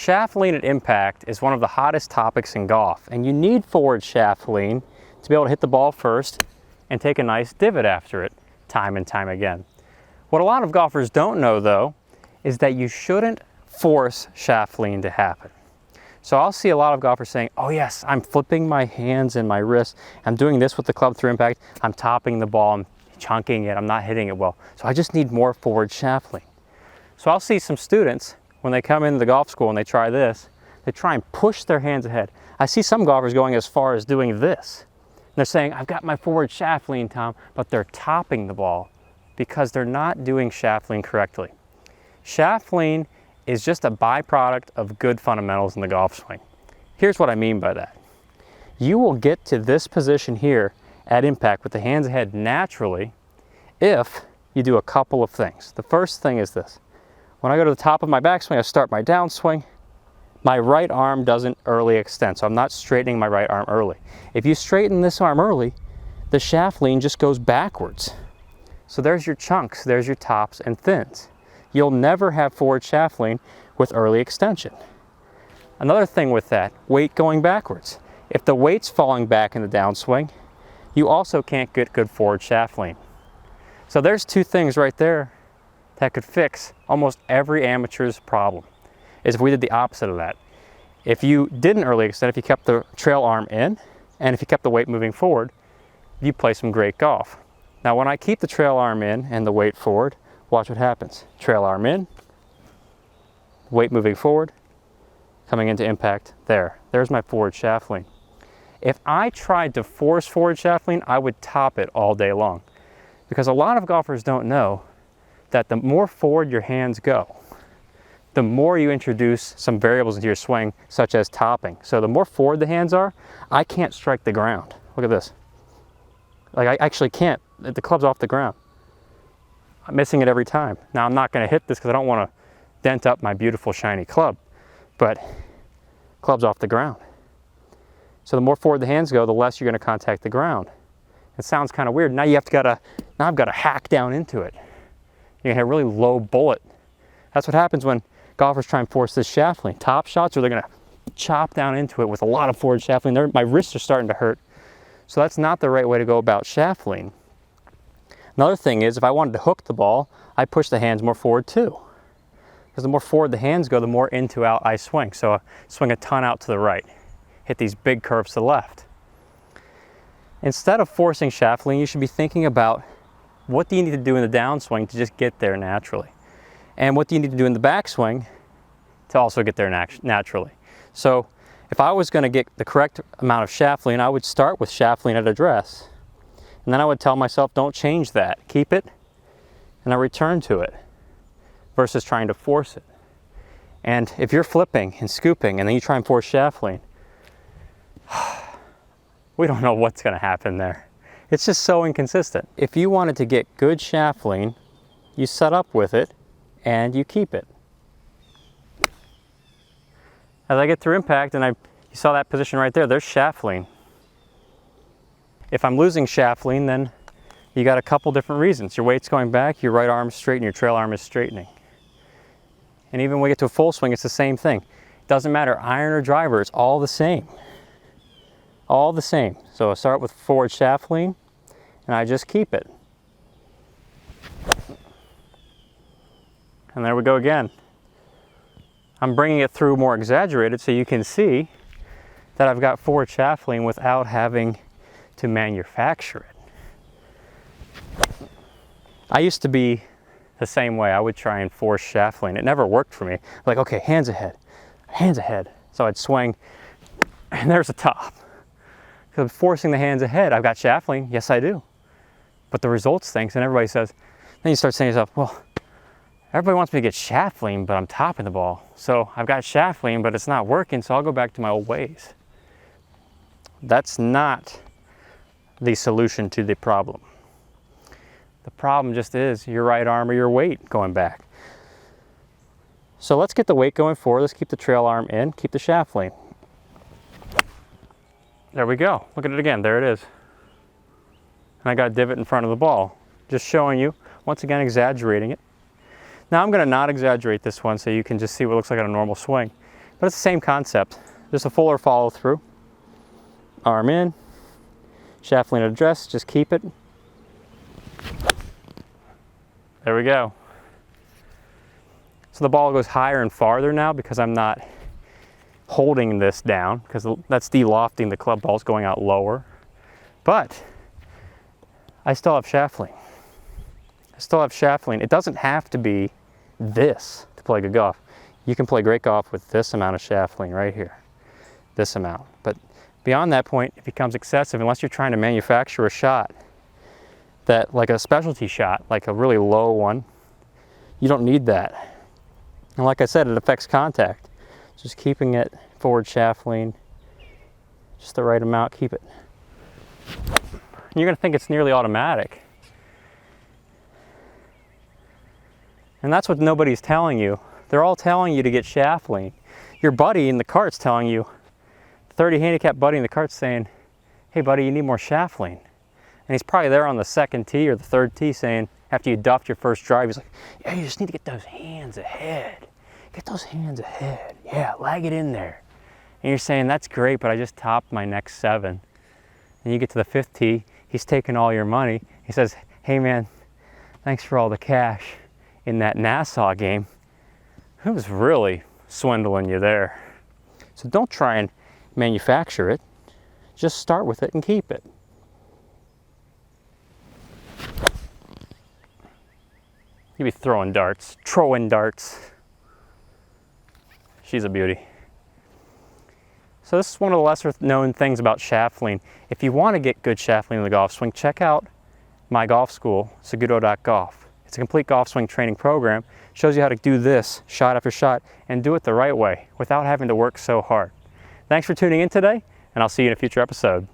Shaft lean at impact is one of the hottest topics in golf, and you need forward shaft lean to be able to hit the ball first and take a nice divot after it, time and time again. What a lot of golfers don't know though, is that you shouldn't force shaft lean to happen. So I'll see a lot of golfers saying, oh yes, I'm flipping my hands and my wrists, I'm doing this with the club through impact, I'm topping the ball, I'm chunking it, I'm not hitting it well, so I just need more forward shaft lean. So I'll see some students, when they come into the golf school and they try this, they try and push their hands ahead. I see some golfers going as far as doing this. And they're saying, I've got my forward shaft lean, Tom, but they're topping the ball because they're not doing shaft lean correctly. Shaft lean is just a byproduct of good fundamentals in the golf swing. Here's what I mean by that. You will get to this position here at impact with the hands ahead naturally if you do a couple of things. The first thing is this. When I go to the top of my backswing, I start my downswing. My right arm doesn't early extend, so I'm not straightening my right arm early. If you straighten this arm early, the shaft lean just goes backwards. So there's your chunks, there's your tops and thins. You'll never have forward shaft lean with early extension. Another thing with that, weight going backwards. If the weight's falling back in the downswing, you also can't get good forward shaft lean. So there's two things right there that could fix almost every amateur's problem, is if we did the opposite of that. If you didn't early extend, if you kept the trail arm in, and if you kept the weight moving forward, you play some great golf. Now when I keep the trail arm in and the weight forward, watch what happens. Trail arm in, weight moving forward, coming into impact, there's my forward shaft lean. If I tried to force forward shaft lean, I would top it all day long. Because a lot of golfers don't know that the more forward your hands go, the more you introduce some variables into your swing, such as topping. So the more forward the hands are, I can't strike the ground. Look at this. Like I actually can't. The club's off the ground. I'm missing it every time. Now I'm not going to hit this because I don't want to dent up my beautiful shiny club, but club's off the ground. So the more forward the hands go, the less you're going to contact the ground. It sounds kind of weird. Now I've got to hack down into it. You're gonna hit a really low bullet. That's what happens when golfers try and force this shaft lean. Top shots, or they're gonna chop down into it with a lot of forward shaft lean. My wrists are starting to hurt. So that's not the right way to go about shaft lean. Another thing is, if I wanted to hook the ball, I push the hands more forward too. Because the more forward the hands go, the more into out I swing. So I swing a ton out to the right, hit these big curves to the left. Instead of forcing shaft lean, you should be thinking about what do you need to do in the downswing to just get there naturally? And what do you need to do in the backswing to also get there naturally? So if I was going to get the correct amount of shaft lean, I would start with shaft lean at address. And then I would tell myself, don't change that. Keep it, and I return to it, versus trying to force it. And if you're flipping and scooping, and then you try and force shaft lean, we don't know what's going to happen there. It's just so inconsistent. If you wanted to get good shaft lean, you set up with it and you keep it. As I get through impact, and you saw that position right there, there's shaft lean. If I'm losing shaft lean, then you got a couple different reasons. Your weight's going back, your right arm is straight, and your trail arm is straightening. And even when we get to a full swing, it's the same thing. It doesn't matter, iron or driver, it's all the same. All the same. So I start with forward shaft lean, and I just keep it. And there we go again. I'm bringing it through more exaggerated so you can see that I've got forward shaft lean without having to manufacture it. I used to be the same way. I would try and force shaft lean. It never worked for me. Like, okay, hands ahead, hands ahead. So I'd swing, and there's a top. Because forcing the hands ahead, I've got shaft lean. Yes, I do. But the result stinks, and everybody says, then you start saying to yourself, well, everybody wants me to get shaft lean, but I'm topping the ball. So I've got shaft lean, but it's not working, so I'll go back to my old ways. That's not the solution to the problem. The problem just is your right arm or your weight going back. So let's get the weight going forward. Let's keep the trail arm in, keep the shaft lean. There we go. Look at it again. There it is. And I got a divot in front of the ball. Just showing you, once again, exaggerating it. Now I'm going to not exaggerate this one so you can just see what it looks like on a normal swing. But it's the same concept. Just a fuller follow through. Arm in, shaft lean at address, just keep it. There we go. So the ball goes higher and farther now because I'm not holding this down, because that's de-lofting, the club ball's going out lower. But I still have shaft lean. I still have shaft lean. It doesn't have to be this to play good golf. You can play great golf with this amount of shaft lean right here, this amount. But beyond that point, it becomes excessive unless you're trying to manufacture a shot that, like a specialty shot, like a really low one. You don't need that. And like I said, it affects contact. Just keeping it forward shaft lean, just the right amount, keep it. You're gonna think it's nearly automatic. And that's what nobody's telling you. They're all telling you to get shaft lean. Your buddy in the cart's telling you, 30 handicap buddy in the cart's saying, hey buddy, you need more shaft lean. And he's probably there on the second tee or the third tee saying, after you duffed your first drive, he's like, yeah, you just need to get those hands ahead. Get those hands ahead. Yeah, lag it in there. And you're saying, that's great, but I just topped my next 7. And you get to the 5th tee, he's taking all your money. He says, hey man, thanks for all the cash in that Nassau game. Who was really swindling you there? So don't try and manufacture it. Just start with it and keep it. You be throwing darts. She's a beauty. So this is one of the lesser known things about shaft lean. If you want to get good shaft lean in the golf swing, check out my golf school, Saguto.golf. It's a complete golf swing training program. It shows you how to do this shot after shot and do it the right way without having to work so hard. Thanks for tuning in today, and I'll see you in a future episode.